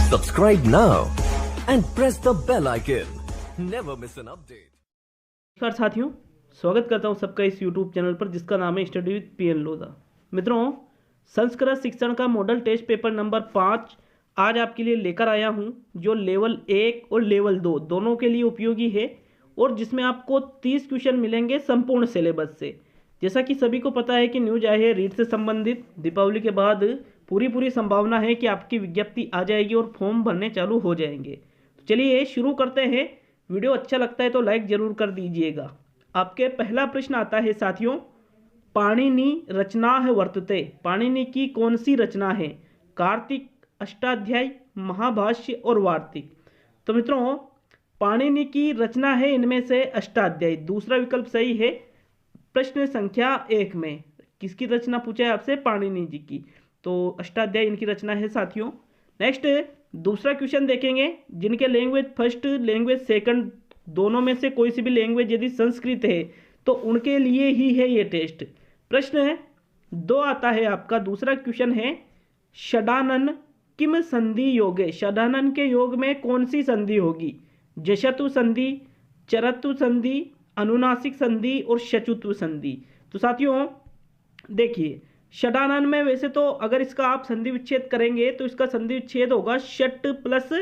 Subscribe now and press the bell icon. Never miss an update. नमस्कार साथियों, स्वागत करता हूं सबका इस YouTube चैनल पर जिसका नाम है स्टडी विद पीएन लोधा। मित्रों, संस्कृत शिक्षण का मॉडल टेस्ट पेपर नंबर 5 आज आपके लिए लेकर आया हूं, जो लेवल 1 और लेवल 2 दोनों के लिए उपयोगी है और जिसमें आपको 30 क्वेश्चन मिलेंगे संपूर्ण सिलेबस से। जैसा कि सभी को पता है कि न्यूज आई है रीट से संबंधित, दीपावली के बाद पूरी संभावना है कि आपकी विज्ञप्ति आ जाएगी और फॉर्म भरने चालू हो जाएंगे। तो चलिए शुरू करते हैं। वीडियो अच्छा लगता है तो लाइक जरूर कर दीजिएगा। आपके पहला प्रश्न आता है साथियों, पाणिनि रचना है वर्तते। पाणिनि की कौन सी रचना है? कार्तिक, अष्टाध्यायी, महाभाष्य और वार्तिक। तो मित्रों, पाणिनि की रचना है इनमें से अष्टाध्यायी। दूसरा विकल्प सही है। प्रश्न संख्या 1 में किसकी रचना पूछा है आपसे? पाणिनि जी की। तो अष्टाध्यायी इनकी रचना है साथियों। नेक्स्ट दूसरा क्वेश्चन देखेंगे, जिनके लैंग्वेज फर्स्ट, लैंग्वेज सेकंड दोनों में से कोई सी भी लैंग्वेज यदि संस्कृत है तो उनके लिए ही है ये टेस्ट। प्रश्न 2 आता है आपका। दूसरा क्वेश्चन है, षडानन किम संधि योगे। षडानन के योग में कौन सी संधि होगी? जशतु संधि, चरतु संधि, अनुनासिक संधि और शचुत्व संधि। तो साथियों देखिए, षडानन में वैसे तो अगर इसका आप संधि विच्छेद करेंगे तो इसका संधि विच्छेद होगा षट प्लस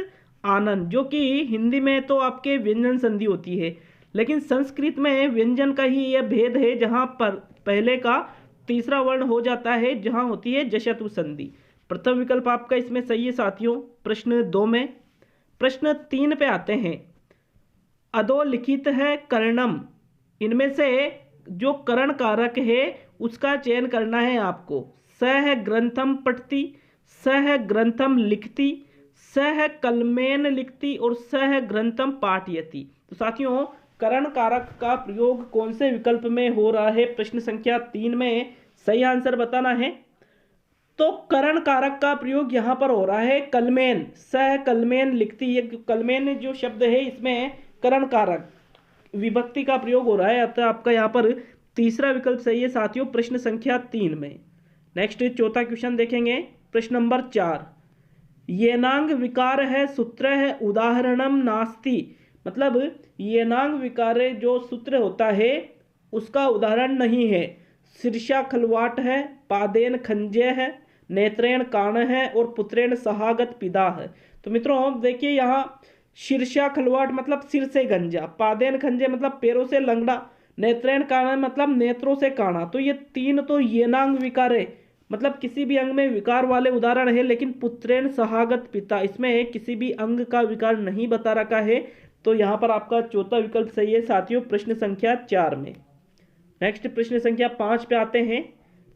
आनन, जो कि हिंदी में तो आपके व्यंजन संधि होती है, लेकिन संस्कृत में व्यंजन का ही यह भेद है, जहां पर पहले का तीसरा वर्ण हो जाता है, जहां होती है जशतु संधि। प्रथम विकल्प आपका इसमें सही है साथियों। प्रश्न 2 में। प्रश्न 3 पे आते हैं, अधोलिखित है कर्णम। इनमें से जो करण कारक है उसका चयन करना है आपको। सह ग्रंथम पठती, सह ग्रंथम लिखती, सह कलमेन लिखती और सह ग्रंथम पाठयति। तो साथियों, करण कारक का प्रयोग कौन से विकल्प में हो रहा है? प्रश्न संख्या 3 में सही आंसर बताना है। तो करण कारक का प्रयोग यहाँ पर हो रहा है कलमेन, सह कलमेन लिखती। ये कलमेन जो शब्द है इसमें करण कारक विभक्ति का प्रयोग हो रहा है, अतः आपका यहाँ पर तीसरा विकल्प सही है साथियों, प्रश्न संख्या 3 में। नेक्स्ट चौथा क्वेश्चन देखेंगे, प्रश्न नंबर 4। येनांग विकार है सूत्र है उदाहरणम नास्ति। मतलब येनांग विकार जो सूत्र होता है उसका उदाहरण नहीं है। शीर्षा खलवाट है, पादेन खंजय है, नेत्रेण काण है और पुत्रेण सहागत पिता है। तो मित्रों देखिए, यहाँ शीर्षा खलवाट मतलब सिर से गंजा, पादेन खंजय मतलब पैरों से लंगड़ा, नेत्रेण काण मतलब नेत्रों से काणा। तो ये तीन तो येनांग विकार है, मतलब किसी भी अंग में विकार वाले उदाहरण है, लेकिन पुत्रेण सहागत पिता इसमें किसी भी अंग का विकार नहीं बता रखा है। तो यहाँ पर आपका चौथा विकल्प सही है साथियों, प्रश्न संख्या 4 में। नेक्स्ट प्रश्न संख्या 5 पे आते हैं।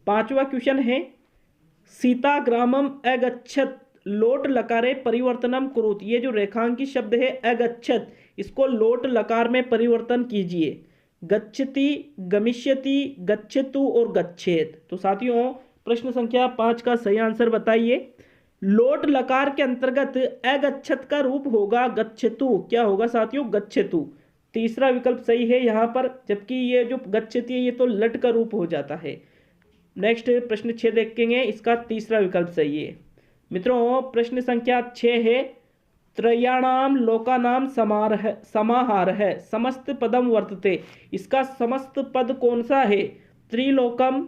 5वां क्वेश्चन है, सीता ग्रामम अगच्छत लोट लकारे परिवर्तनम कुरुत। ये जो रेखांकित शब्द है अगच्छत, इसको लोट लकार में परिवर्तन कीजिए। गच्छति, गमिष्यति, गच्छतु और गच्छेत। तो साथियों प्रश्न संख्या 5 का सही आंसर बताइए। लोट लकार के अंतर्गत अगच्छत का रूप होगा गच्छतु। क्या होगा साथियों? गच्छतु। तीसरा विकल्प सही है यहाँ पर, जबकि ये जो गच्छति है ये तो लट का रूप हो जाता है। नेक्स्ट प्रश्न 6 देखेंगे, इसका तीसरा विकल्प सही है। मित्रों प्रश्न संख्या 6 है, त्रयाणाम लोकानाम समाहार है, समस्त पदम वर्तते। इसका समस्त पद कौन सा है? त्रिलोकम,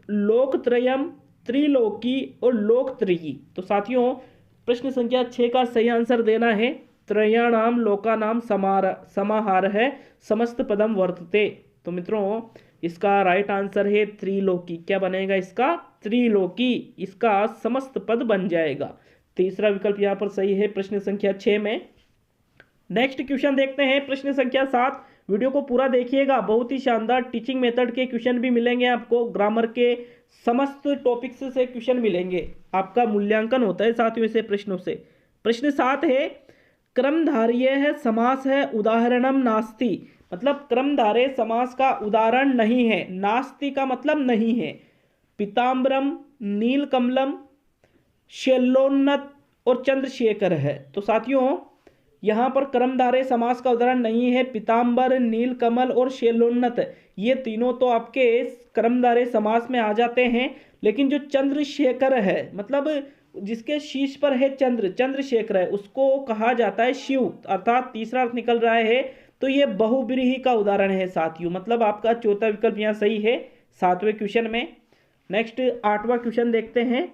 लोकत्रयम, त्रिलोकी और लोकत्रयी। तो साथियों प्रश्न संख्या 6 का सही आंसर देना है, त्रयाणाम लोकानाम समाहार है, समस्त पदम वर्तते। तो मित्रों इसका राइट आंसर है त्रिलोकी। क्या बनेगा इसका? त्रिलोकी। इसका समस्त पद बन जाएगा। तीसरा विकल्प यहाँ पर सही है प्रश्न संख्या 6 में। नेक्स्ट क्वेश्चन देखते हैं, प्रश्न संख्या 7। वीडियो को पूरा देखिएगा, बहुत ही शानदार टीचिंग मेथड के क्वेश्चन भी मिलेंगे आपको, ग्रामर के समस्त टॉपिक्स से क्वेश्चन मिलेंगे। आपका मूल्यांकन होता है साथियों ऐसे प्रश्नों से। प्रश्न 7 है, क्रमधारय है समास है उदाहरणम नास्ति। मतलब क्रमधारय समास का उदाहरण नहीं है। नास्ति का मतलब नहीं है। पीताम्बरम, नीलकमलम, शैलोन्नत और चंद्रशेखर है। तो साथियों यहाँ पर कर्मधारय समास का उदाहरण नहीं है। पीताम्बर, नीलकमल और शैलोन्नत ये तीनों तो आपके कर्मधारय समास में आ जाते हैं, लेकिन जो चंद्रशेखर है मतलब जिसके शीर्ष पर है चंद्र, चंद्रशेखर है, उसको कहा जाता है शिव, अर्थात तीसरा अर्थ निकल रहा है। तो ये बहुब्रीही का उदाहरण है साथियों, मतलब आपका चौथा विकल्प यहाँ सही है 7वें क्वेश्चन में। नेक्स्ट 8वां क्वेश्चन देखते हैं।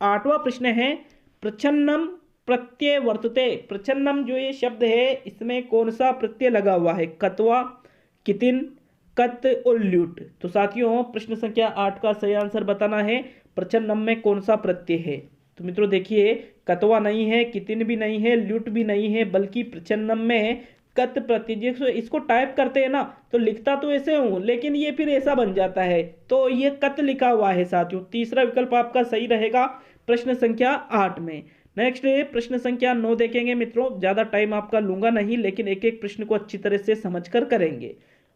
8वां प्रश्न है प्रच्छन्नम प्रत्यय वर्तते। प्रच्छन्नम जो ये शब्द है इसमें कौन सा प्रत्यय लगा हुआ है? कत्वा, कितिन, कत और ल्यूट। तो साथियों प्रश्न संख्या 8 का सही आंसर बताना है प्रच्छन्नम में कौन सा प्रत्यय है। तो मित्रों देखिए, कत्वा नहीं है, कितिन भी नहीं है, ल्यूट भी नहीं है, बल्कि प्रच्छन्नम में कत प्रत्यय। इसको टाइप करते हैं ना तो लिखता तो ऐसे हूं, लेकिन ये फिर ऐसा बन जाता है, तो ये कत लिखा हुआ है साथियों। तीसरा विकल्प आपका सही रहेगा प्रश्न संख्या 8 में। नेक्स्ट प्रश्न संख्या 9 देखेंगे मित्रों, ज्यादा टाइम आपका लूंगा नहीं, लेकिन एक एक प्रश्न को अच्छी तरह से समझकर करेंगे।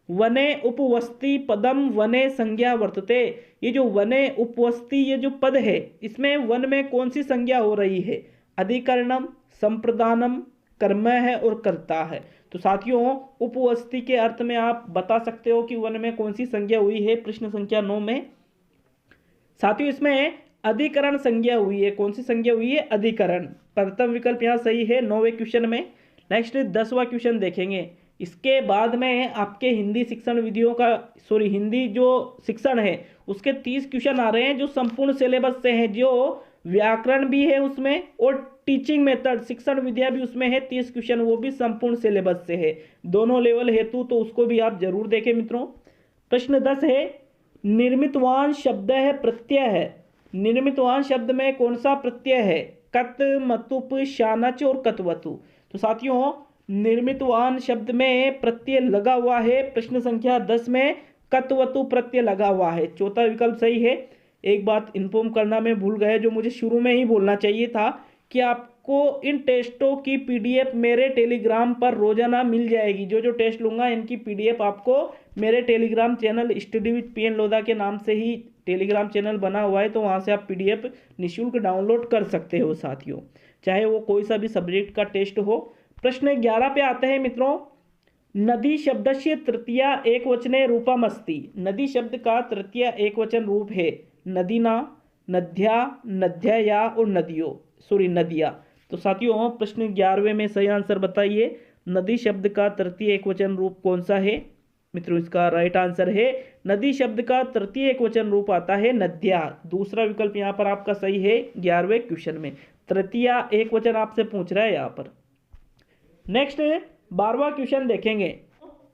वने उपवस्ति पदम वने संज्ञा वर्तते। ये जो वने उपवस्ति ये जो पद है इसमें वन में कौन सी संज्ञा हो रही है? अधिकरणम, संप्रदानम, कर्म है और कर्ता है। तो साथियों उपवस्ति के अर्थ में आप बता सकते हो कि वन में कौन सी संज्ञा हुई है प्रश्न संख्या 9 में। साथियों इसमें अधिकरण संज्ञा हुई है। कौन सी संज्ञा हुई है? अधिकरण। प्रथम विकल्प यहाँ सही है 9वें क्वेश्चन में। नेक्स्ट 10वां क्वेश्चन देखेंगे। इसके बाद में आपके हिंदी शिक्षण विधियों का हिंदी जो शिक्षण है उसके 30 क्वेश्चन आ रहे हैं जो संपूर्ण सिलेबस से हैं, जो व्याकरण भी है उसमें और टीचिंग मेथड शिक्षण विद्या भी उसमें है 30 क्वेश्चन, वो भी संपूर्ण सिलेबस से है, दोनों लेवल हेतु, तो उसको भी आप जरूर देखें मित्रों। प्रश्न 10 है निर्मितवान शब्द है प्रत्यय है। निर्मितवान शब्द में कौन सा प्रत्यय है? कत, मतुप, शानच और कतवतु। तो साथियों निर्मितवान शब्द में प्रत्यय लगा हुआ है प्रश्न संख्या 10 में कतवतु प्रत्यय लगा हुआ है। चौथा विकल्प सही है। एक बात इन्फॉर्म करना मैं भूल गया, जो मुझे शुरू में ही बोलना चाहिए था कि आपको इन टेस्टों की पीडीएफ मेरे टेलीग्राम पर रोजाना मिल जाएगी। जो टेस्ट लूंगा इनकी पीडीएफ आपको मेरे Telegram channel study with PN Lodha के नाम से ही टेलीग्राम चैनल बना हुआ है, तो वहाँ से आप पीडीएफ निःशुल्क डाउनलोड कर सकते हो साथियों, चाहे वो कोई सा भी सब्जेक्ट का टेस्ट हो। प्रश्न 11 पे आते हैं मित्रों। नदी शब्द से तृतीया एक वचने रूपमस्ति। नदी शब्द का तृतीय एक वचन रूप है नदीना, नद्या, नद्यया और नदियों, नदिया। तो साथियों प्रश्न 11वें में सही आंसर बताइए, नदी शब्द का तृतीय एक वचन रूप कौन सा है? मित्रों इसका राइट आंसर है नदी शब्द का तृतीय एक वचन रूप आता है नद्या। दूसरा विकल्प यहाँ पर आपका सही है 11वें क्वेश्चन में, तृतीय एक वचन आपसे पूछ रहा है यहाँ पर। नेक्स्ट 12वां क्वेश्चन देखेंगे।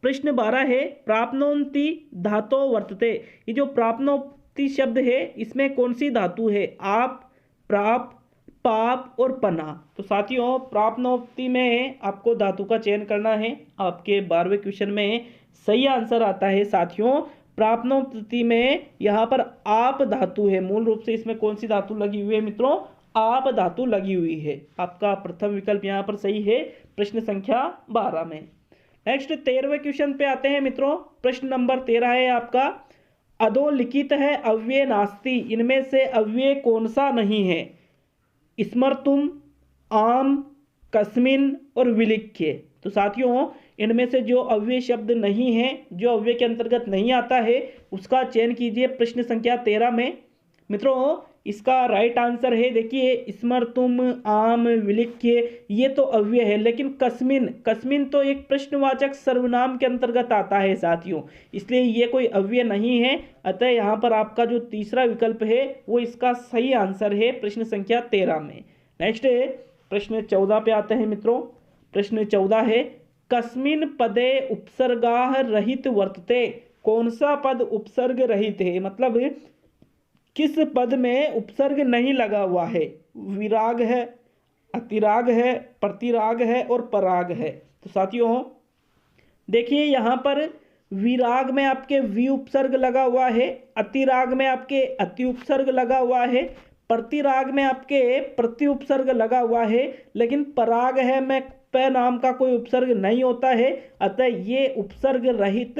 प्रश्न 12 है प्राप्नोति धातो वर्तते। ये जो प्राप्नोति शब्द है इसमें कौन सी धातु है? आप, प्राप, पाप और पना। तो साथियों प्राप्नोति में आपको धातु का चयन करना है। आपके 12वें क्वेश्चन में सही आंसर आता है साथियों प्राप्नोति में यहाँ पर आप धातु है। मूल रूप से इसमें कौन सी धातु लगी हुई है मित्रों? आप धातु लगी हुई है। आपका प्रथम विकल्प यहाँ पर सही है प्रश्न संख्या 12 में। नेक्स्ट 13वें क्वेश्चन पे आते हैं मित्रों। प्रश्न नंबर 13 है आपका अधोलिखित है अव्यय नास्ति। इनमें से अव्यय कौन सा नहीं है? स्मर्तुम, आम, कस्मिन और विलिख्य। तो साथियों इनमें से जो अव्यय शब्द नहीं है, जो अव्यय के अंतर्गत नहीं आता है, उसका चयन कीजिए प्रश्न संख्या 13 में। मित्रों इसका राइट आंसर है, देखिए स्मर्तुम, आम, विलिख्य ये तो अव्यय है, लेकिन कस्मिन, कस्मिन तो एक प्रश्नवाचक सर्वनाम के अंतर्गत आता है साथियों, इसलिए ये कोई अव्यय नहीं है। अतः यहाँ पर आपका जो तीसरा विकल्प है वो इसका सही आंसर है प्रश्न संख्या 13 में। नेक्स्ट प्रश्न 14 पे आते हैं मित्रों। प्रश्न 14 है कस्मिन पदे उपसर्गाः रहित वर्तते। कौन सा पद उपसर्ग रहित है? मतलब किस पद में उपसर्ग नहीं लगा हुआ है? विराग है, अतिराग है, प्रतिराग है और पराग है। तो साथियों देखिए यहाँ पर विराग में आपके वि उपसर्ग लगा हुआ है, अतिराग में आपके अति उपसर्ग लगा हुआ है, प्रतिराग में आपके प्रति उपसर्ग लगा हुआ है, लेकिन पराग है में प नाम का कोई उपसर्ग नहीं होता है। अतः ये उपसर्ग रहित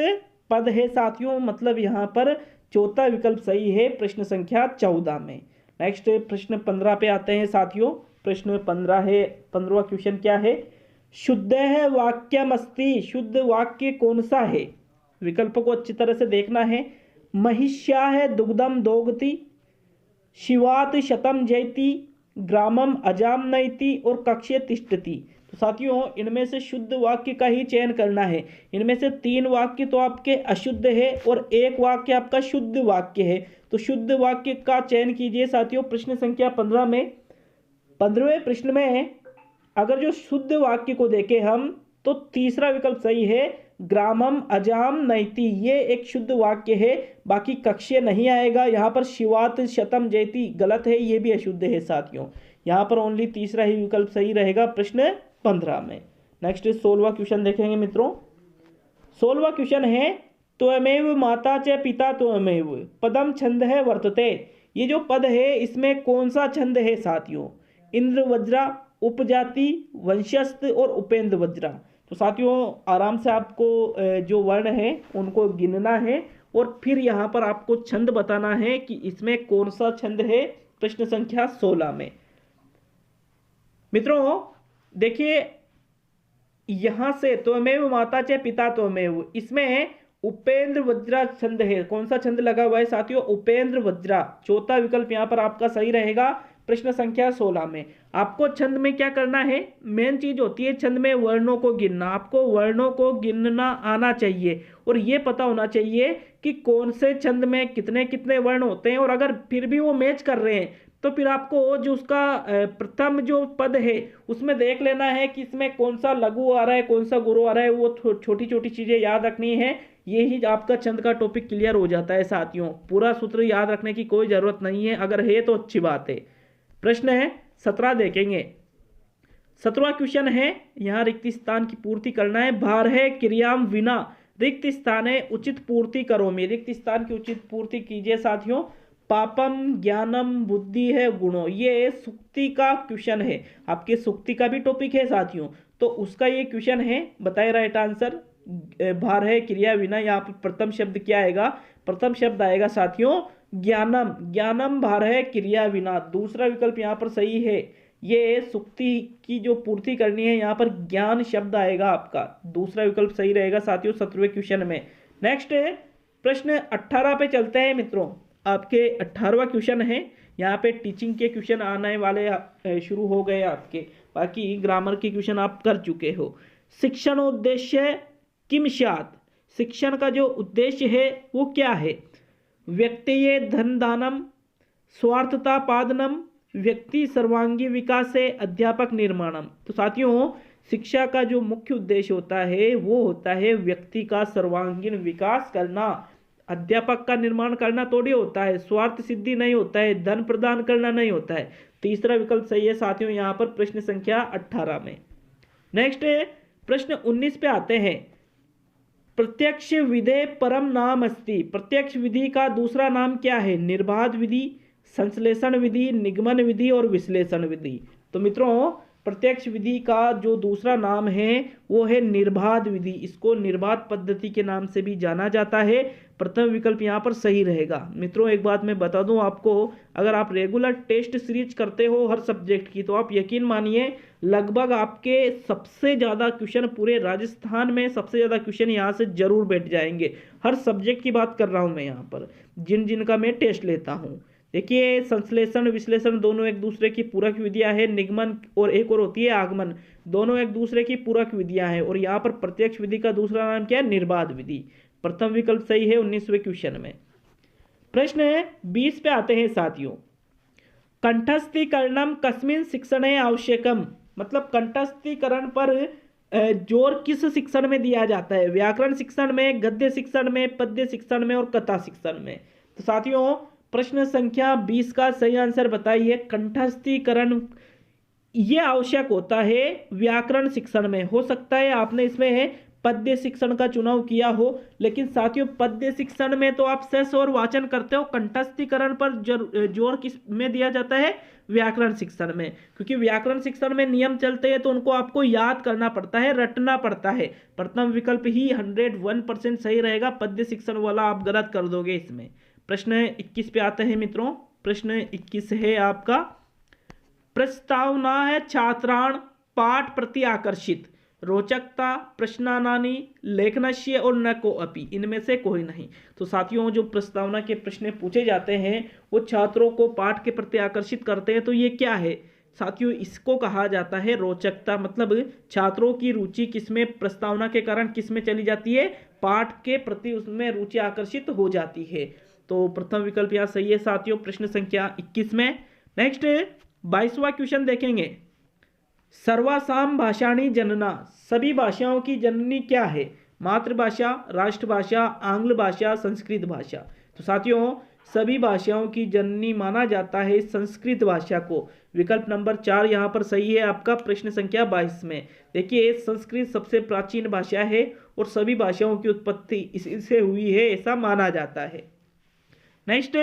पद है साथियों, मतलब यहाँ पर चौथा विकल्प सही है प्रश्न संख्या 14 में। नेक्स्ट प्रश्न 15 पे आते हैं साथियों। प्रश्न 15 है, 15वां क्वेश्चन क्या है? शुद्ध है वाक्यमस्ति। शुद्ध वाक्य कौन सा है? विकल्पों को अच्छी तरह से देखना है। महिष्या है दुग्धम दोगति, शिवात शतम जयति, ग्रामम अजाम नयति और कक्ष्य तिष्ठति। तो साथियों इनमें से शुद्ध वाक्य का ही चयन करना है। इनमें से 3 वाक्य तो आपके अशुद्ध है और 1 वाक्य आपका शुद्ध वाक्य है। तो शुद्ध वाक्य का चयन कीजिए साथियों। प्रश्न संख्या 15 में 15वें प्रश्न में अगर जो शुद्ध वाक्य को देखें हम तो तीसरा विकल्प सही है, ग्रामम अजाम नयति, ये एक शुद्ध वाक्य है। बाकी कक्ष्य नहीं आएगा। यहाँ पर शिवात शतम जयति गलत है, ये भी अशुद्ध है साथियों। यहाँ पर ओनली तीसरा ही विकल्प सही रहेगा प्रश्न 15 में। नेक्स्ट 16वां क्वेश्चन देखेंगे मित्रों। 16वां क्वेश्चन है त्वमेव माता च पिता त्वमेव पदम छंद है वर्तते। ये जो पद है इसमें कौन सा छंद है साथियों? इंद्र वज्रा, उपजाति, वंशस्थ और उपेंद्र वज्रा। तो साथियों आराम से आपको जो वर्ण है उनको गिनना है और फिर यहाँ पर आपको छंद बताना है कि इसमें कौन सा छंद है प्रश्न संख्या 16 में। मित्रों देखिए यहां से त्वमेव माता च पिता त्वमेव, इसमें उपेंद्र वज्रा छंद है। कौन सा छंद लगा हुआ है साथियों? उपेंद्र वज्रा। चौथा विकल्प यहां पर आपका सही रहेगा प्रश्न संख्या 16 में। आपको छंद में क्या करना है? मेन चीज होती है छंद में वर्णों को गिनना। आपको वर्णों को गिनना आना चाहिए और ये पता होना चाहिए कि कौन से छंद में कितने कितने वर्ण होते हैं। और अगर फिर भी वो मैच कर रहे हैं तो फिर आपको जो उसका प्रथम जो पद है उसमें देख लेना है कि इसमें कौन सा लघु आ रहा है कौन सा गुरु आ रहा है। वो छोटी छोटी चीजें याद रखनी है। ये ही आपका छंद का टॉपिक क्लियर हो जाता है साथियों। पूरा सूत्र याद रखने की कोई जरूरत नहीं है, अगर है तो अच्छी बात है। प्रश्न है 17 देखेंगे। 17वां क्वेश्चन है, यहाँ रिक्त स्थान की पूर्ति करना है। भार है क्रियाम विना रिक्त स्थान है उचित पूर्ति करो में। रिक्त स्थान की उचित पूर्ति कीजिए साथियों। पापम ज्ञानम बुद्धि है गुणों, ये सुक्ति का क्वेश्चन है। आपके सुक्ति का भी टॉपिक है साथियों, तो उसका ये क्वेश्चन है। बताए राइट आंसर। भार है क्रिया विना, यहाँ पर प्रथम शब्द क्या आएगा? प्रथम शब्द आएगा साथियों ज्ञानम। ज्ञानम भार है क्रिया विना, दूसरा विकल्प यहाँ पर सही है। ये सुक्ति की जो पूर्ति करनी है यहाँ पर ज्ञान शब्द आएगा आपका, दूसरा विकल्प सही रहेगा साथियों 17वें क्वेश्चन में। नेक्स्ट प्रश्न 18 पे चलते हैं मित्रों। आपके 18वां क्वेश्चन है। यहाँ पे टीचिंग के क्वेश्चन आने वाले शुरू हो गए आपके, बाकी ग्रामर के क्वेश्चन आप कर चुके हो। शिक्षण उद्देश्य किम स्यात्, शिक्षण का जो उद्देश्य है वो क्या है? व्यक्तिये धन दानम, स्वार्थता पादनम, व्यक्ति सर्वांगी विकास है, अध्यापक निर्माणम। तो साथियों शिक्षा का जो मुख्य उद्देश्य होता है वो होता है व्यक्ति का सर्वांगीण विकास करना। अध्यापक का निर्माण करना थोड़ी होता है, स्वार्थ सिद्धि नहीं होता है, धन प्रदान करना नहीं होता है। तीसरा विकल्प सही है साथियों यहाँ पर प्रश्न संख्या 18 में। नेक्स्ट प्रश्न 19 पे आते हैं। प्रत्यक्ष विधे परम नाम अस्ति, प्रत्यक्ष विधि का दूसरा नाम क्या है? निर्बाध विधि, संश्लेषण विधि, निगमन विधि और विश्लेषण विधि। तो मित्रों प्रत्यक्ष विधि का जो दूसरा नाम है वो है निर्बाध विधि। इसको निर्बाध पद्धति के नाम से भी जाना जाता है। प्रथम विकल्प यहाँ पर सही रहेगा। मित्रों एक बात मैं बता दूं आपको, अगर आप रेगुलर टेस्ट सीरीज करते हो हर सब्जेक्ट की तो आप यकीन मानिए लगभग आपके सबसे ज़्यादा क्वेश्चन पूरे राजस्थान में सबसे ज़्यादा क्वेश्चन यहाँ से जरूर बैठ जाएंगे। हर सब्जेक्ट की बात कर रहा हूँ मैं यहाँ पर, जिन जिन का मैं टेस्ट लेता हूँ। देखिए संश्लेषण विश्लेषण दोनों एक दूसरे की पूरक विधियां हैं। निगमन और एक और होती है आगमन, दोनों एक दूसरे की पूरक विधियां हैं। और यहाँ पर प्रत्यक्ष विधि का दूसरा नाम क्या है? निर्बाध विधि। प्रथम विकल्प सही है 19वें क्वेश्चन में। प्रश्न 20 पे आते हैं साथियों। कंठस्थीकरणम कस्मिन शिक्षणे आवश्यकम, मतलब कंठस्थीकरण पर जोर किस शिक्षण में दिया जाता है? व्याकरण शिक्षण में, गद्य शिक्षण में, पद्य शिक्षण में और कथा शिक्षण में। तो साथियों प्रश्न संख्या 20 का सही आंसर बताइए। कंठस्थीकरण ये आवश्यक होता है व्याकरण शिक्षण में। हो सकता है आपने इसमें पद्य शिक्षण का चुनाव किया हो, लेकिन साथियों पद्य शिक्षण में तो आप शेष और वाचन करते हो। कंठस्थीकरण पर जोर किस में दिया जाता है? व्याकरण शिक्षण में, क्योंकि व्याकरण शिक्षण में नियम चलते हैं तो उनको आपको याद करना पड़ता है, रटना पड़ता है। प्रथम विकल्प ही 101% सही रहेगा। पद्य शिक्षण वाला आप गलत कर दोगे इसमें। प्रश्न 21 पे आते हैं मित्रों। प्रश्न 21 है आपका, प्रस्तावना है छात्राण पाठ प्रति आकर्षित। रोचकता, प्रश्नानानि, लेखनस्य और न को अपि, इनमें से कोई नहीं। तो साथियों जो प्रस्तावना के प्रश्न पूछे जाते हैं वो छात्रों को पाठ के प्रति आकर्षित करते हैं, तो ये क्या है साथियों, इसको कहा जाता है रोचकता। मतलब छात्रों की रुचि किसमें, प्रस्तावना के कारण किसमें चली जाती है, पाठ के प्रति उसमें रुचि आकर्षित हो जाती है। तो प्रथम विकल्प यहाँ सही है साथियों, प्रश्न संख्या 21 में। नेक्स्ट 22वां क्वेश्चन देखेंगे, सर्वासाम भाषाणी जनना, सभी भाषाओं की जननी क्या है, मातृभाषा, राष्ट्रभाषा, आंग्ल भाषा, संस्कृत भाषा। तो साथियों सभी भाषाओं की जननी माना जाता है संस्कृत भाषा को। विकल्प नंबर 4 यहाँ पर सही है आपका प्रश्न संख्या 22 में। देखिए संस्कृत सबसे प्राचीन भाषा है और सभी भाषाओं की उत्पत्ति इससे हुई है ऐसा माना जाता है। नेक्स्ट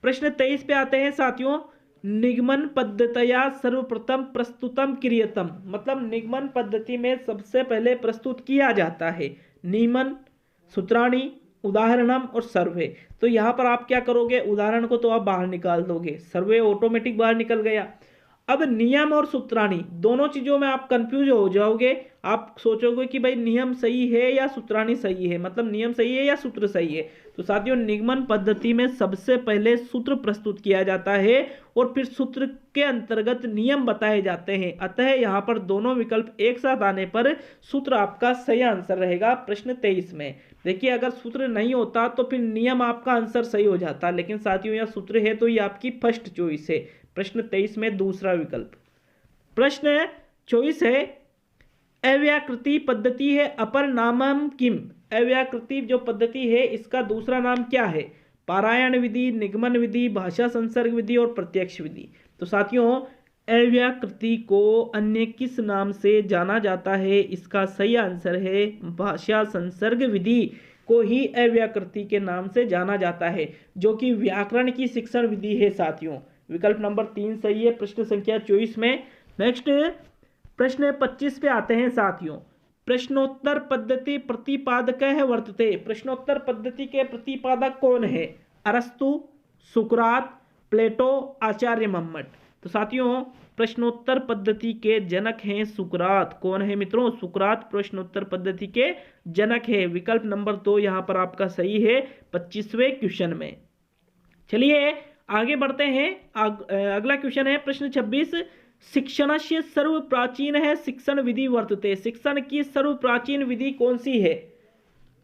प्रश्न 23 पे आते हैं साथियों, निगमन पद्धतया सर्वप्रथम प्रस्तुतम क्रियतम, मतलब निगमन पद्धति में सबसे पहले प्रस्तुत किया जाता है नियमन, सूत्राणी, उदाहरणम और सर्वे। तो यहाँ पर आप क्या करोगे, उदाहरण को तो आप बाहर निकाल दोगे, सर्वे ऑटोमेटिक बाहर निकल गया। अब नियम और सूत्राणी दोनों चीजों में आप कंफ्यूज हो जाओगे, आप सोचोगे कि भाई नियम सही है या सूत्राणी सही है, मतलब नियम सही है या सूत्र सही है। तो साथियों निगमन पद्धति में सबसे पहले सूत्र प्रस्तुत किया जाता है और फिर सूत्र के अंतर्गत नियम बताए जाते हैं। अतः यहाँ पर दोनों विकल्प एक साथ आने पर सूत्र आपका सही आंसर रहेगा प्रश्न 23 में। देखिए अगर सूत्र नहीं होता तो फिर नियम आपका आंसर सही हो जाता, लेकिन साथियों यह सूत्र है तो ये आपकी फर्स्ट चॉइस है प्रश्न 23 में दूसरा विकल्प। प्रश्न 24 है, अव्याकृति पद्धति है अपर नामम किम, अव्याकृति जो पद्धति है इसका दूसरा नाम क्या है, पारायण विधि, निगमन विधि, भाषा संसर्ग विधि और प्रत्यक्ष विधि। तो साथियों अव्याकृति को अन्य किस नाम से जाना जाता है, इसका सही आंसर है भाषा संसर्ग विधि को ही अव्याकृति के नाम से जाना जाता है, जो कि व्याकरण की शिक्षण विधि है साथियों। विकल्प नंबर 3 सही है प्रश्न संख्या 24 में। नेक्स्ट प्रश्न 25 पे आते हैं साथियों, प्रश्नोत्तर पद्धति प्रतिपादक है वर्तते, प्रश्नोत्तर पद्धति के प्रतिपादक कौन है, अरस्तु, सुकरात, प्लेटो, आचार्य मम्मट। तो साथियों प्रश्नोत्तर पद्धति के जनक हैं सुकरात। कौन है मित्रों, सुकरात प्रश्नोत्तर पद्धति के जनक है। विकल्प नंबर 2 यहाँ पर आपका सही है 25वें क्वेश्चन में। चलिए आगे बढ़ते हैं। अगला क्वेश्चन है प्रश्न 26, शिक्षणस्य सर्व प्राचीन है शिक्षण विधि वर्तते, शिक्षण की सर्व प्राचीन विधि कौन सी है,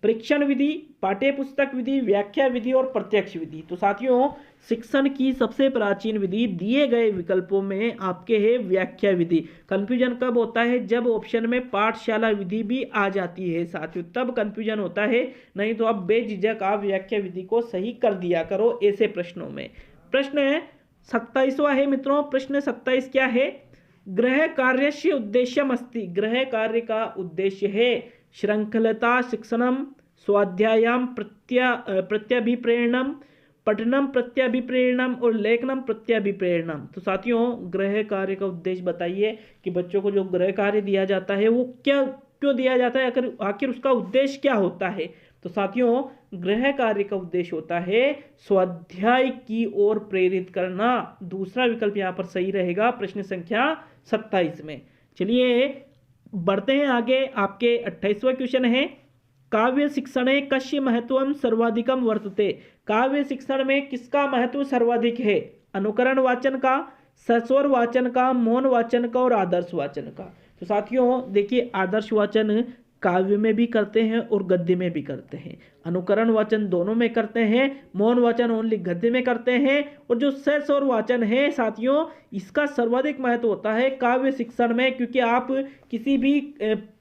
परीक्षण विधि, पाठ्य पुस्तक विधि, व्याख्या विधि और प्रत्यक्ष विधि। तो साथियों शिक्षण की सबसे प्राचीन विधि दिए गए विकल्पों में आपके है व्याख्या विधि। कंफ्यूजन कब होता है, जब ऑप्शन में पाठशाला विधि भी आ जाती है साथियों, तब कंफ्यूजन होता है, नहीं तो आप बेझिझक आप व्याख्या विधि को सही कर दिया करो ऐसे प्रश्नों में। प्रश्न 27वां है मित्रों, प्रश्न 27 क्या है, गृह कार्यस्य उद्देश्यम अस्ति, गृह कार्य का उद्देश्य है श्रृंखलता शिक्षणम, स्वाध्यायम प्रत्यभिप्रेरणम, पठनम प्रत्यभिप्रेरणम और लेखनम प्रत्यभिप्रेरणम। तो साथियों गृह कार्य का उद्देश्य बताइए कि बच्चों को जो गृह कार्य दिया जाता है वो क्यों दिया जाता है, आखिर उसका उद्देश्य क्या होता है। तो साथियों गृह कार्य का उद्देश्य होता है स्वाध्याय की ओर प्रेरित करना। दूसरा विकल्प यहाँ पर सही रहेगा प्रश्न संख्या 27 में। चलिए बढ़ते हैं आगे। आपके 28वां क्वेश्चन है, काव्य शिक्षणे कस्य महत्वम सर्वाधिकम वर्तते, काव्य शिक्षण में किसका महत्व सर्वाधिक है, अनुकरण वाचन का, सस्वर वाचन का, मौन वाचन का और आदर्श वाचन का। तो साथियों देखिए आदर्श वाचन काव्य में भी करते हैं और गद्य में भी करते हैं, अनुकरण वाचन दोनों में करते हैं, मौन वाचन ओनली गद्य में करते हैं, और जो सस्वर वाचन है साथियों इसका सर्वाधिक महत्व होता है काव्य शिक्षण में, क्योंकि आप किसी भी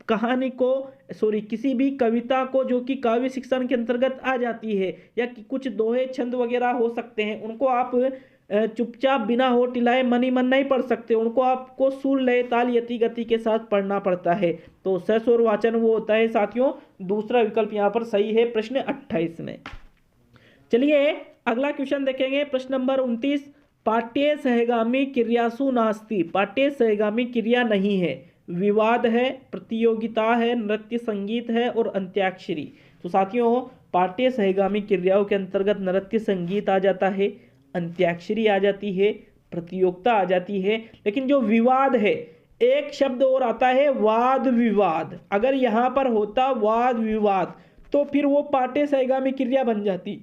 कहानी को किसी भी कविता को जो कि काव्य शिक्षण के अंतर्गत आ जाती है या कि कुछ दोहे छंद वगैरह हो सकते हैं, उनको आप चुपचाप बिना होठ हिलाए मन ही मन नहीं पढ़ सकते, उनको आपको सुर लय ताल यति गति के साथ पढ़ना पड़ता है। तो सस्वर वाचन वो होता है साथियों। दूसरा विकल्प यहाँ पर सही है प्रश्न 28 में। चलिए अगला क्वेश्चन देखेंगे प्रश्न नंबर 29, पाठ्य सहगामी क्रियासु नास्ति, पाठ्य सहगामी क्रिया नहीं है, विवाद है, प्रतियोगिता है, नृत्य संगीत है और अंत्याक्षरी। तो साथियों पाठ्य सहगामी क्रियाओं के अंतर्गत नृत्य संगीत आ जाता है, अंत्याक्षरी आ जाती है, प्रतियोगिता आ जाती है, लेकिन जो विवाद है एक शब्द और आता है वाद विवाद। अगर यहाँ पर होता वाद विवाद तो फिर वो पाटे सहिगामी क्रिया बन जाती,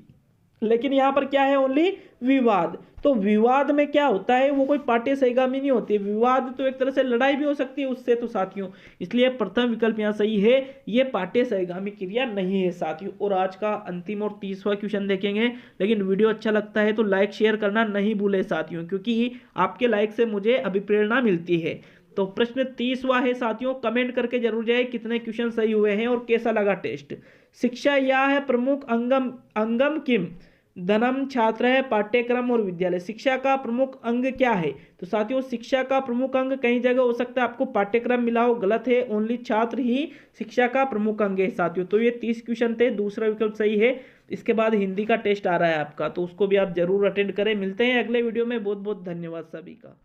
लेकिन यहाँ पर क्या है, ओनली विवाद। तो विवाद में क्या होता है, वो कोई पाटे सहिगामी नहीं होती। विवाद तो एक तरह से लड़ाई भी हो सकती है उससे, तो साथियों इसलिए प्रथम विकल्प यहाँ सही है, ये पाटे सहिगामी क्रिया नहीं है साथियों। और आज का अंतिम और 30वां क्वेश्चन देखेंगे, लेकिन वीडियो अच्छा लगता है तो लाइक शेयर करना नहीं भूले साथियों, क्योंकि आपके लाइक से मुझे अभिप्रेरणा मिलती है। तो प्रश्न 30वां है साथियों, कमेंट करके जरूर जाए कितने क्वेश्चन सही हुए हैं और कैसा लगा टेस्ट। शिक्षा यह है प्रमुख अंगम किम, धनम छात्र है पाठ्यक्रम और विद्यालय। शिक्षा का प्रमुख अंग क्या है, तो साथियों शिक्षा का प्रमुख अंग कई जगह हो सकता है आपको पाठ्यक्रम मिला हो, गलत है, ओनली छात्र ही शिक्षा का प्रमुख अंग है साथियों। तो ये 30 क्वेश्चन थे, दूसरा विकल्प सही है। इसके बाद हिंदी का टेस्ट आ रहा है आपका, तो उसको भी आप जरूर अटेंड करें। मिलते हैं अगले वीडियो में, बहुत बहुत धन्यवाद सभी का।